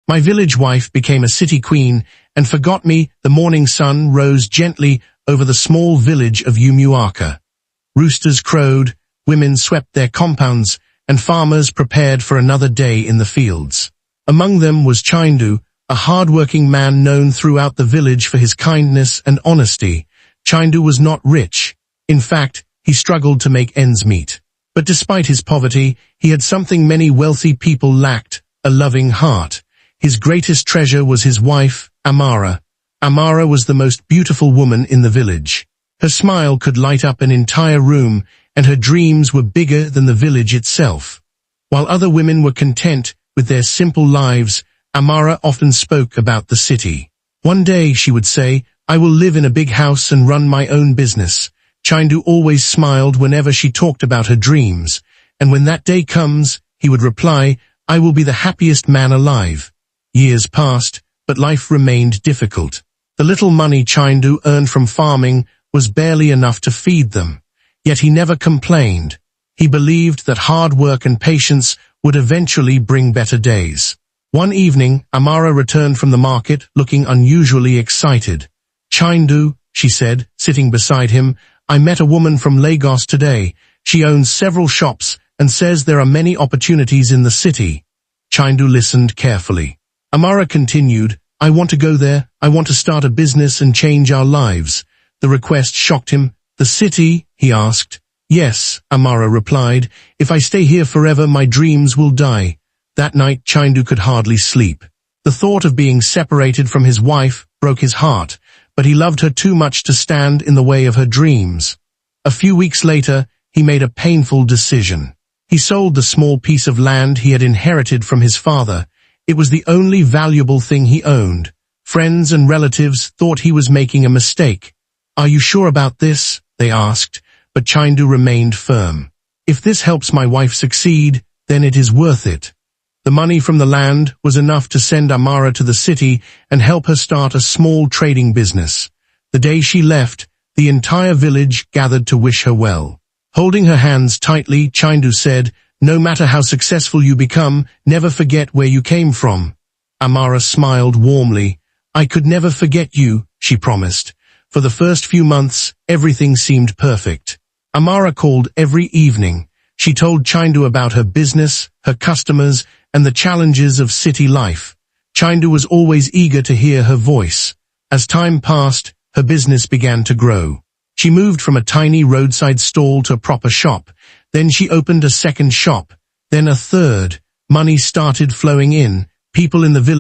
My village wife became a city queen and forgot me. The morning sun rose gently over the small village of Umuaka. Roosters crowed, women swept their compounds, and farmers prepared for another day in the fields. Among them was Chindu, a hard-working man known throughout the village for his kindness and honesty. Chindu was not rich. In fact, he struggled to make ends meet. But despite his poverty, he had something many wealthy people lacked, a loving heart. His greatest treasure was his wife, Amara. Amara was the most beautiful woman in the village. Her smile could light up an entire room, and her dreams were bigger than the village itself. While other women were content with their simple lives, Amara often spoke about the city. One day, she would say, "I will live in a big house and run my own business." Chindu always smiled whenever she talked about her dreams, and when that day comes, he would reply, "I will be the happiest man alive." Years passed, but life remained difficult. The little money Chindu earned from farming was barely enough to feed them. Yet he never complained. He believed that hard work and patience would eventually bring better days. One evening, Amara returned from the market looking unusually excited. "Chindu," she said, sitting beside him, "I met a woman from Lagos today. She owns several shops and says there are many opportunities in the city." Chindu listened carefully. Amara continued, "I want to go there. I want to start a business and change our lives." The request shocked him. "The city?" he asked. "Yes," Amara replied. "If I stay here forever, my dreams will die." That night, Chindu could hardly sleep. The thought of being separated from his wife broke his heart, but he loved her too much to stand in the way of her dreams. A few weeks later, he made a painful decision. He sold the small piece of land he had inherited from his father. It was the only valuable thing he owned. Friends and relatives thought he was making a mistake. "Are you sure about this?" they asked, but Chindu remained firm. "If this helps my wife succeed, then it is worth it." The money from the land was enough to send Amara to the city and help her start a small trading business. The day she left, the entire village gathered to wish her well. Holding her hands tightly, Chindu said, "No matter how successful you become, never forget where you came from." Amara smiled warmly. "I could never forget you," she promised. For the first few months, everything seemed perfect. Amara called every evening. She told Chindu about her business, her customers, and the challenges of city life. Chindu was always eager to hear her voice. As time passed, her business began to grow. She moved from a tiny roadside stall to a proper shop. Then she opened a second shop, then a third. Money started flowing in. People in the village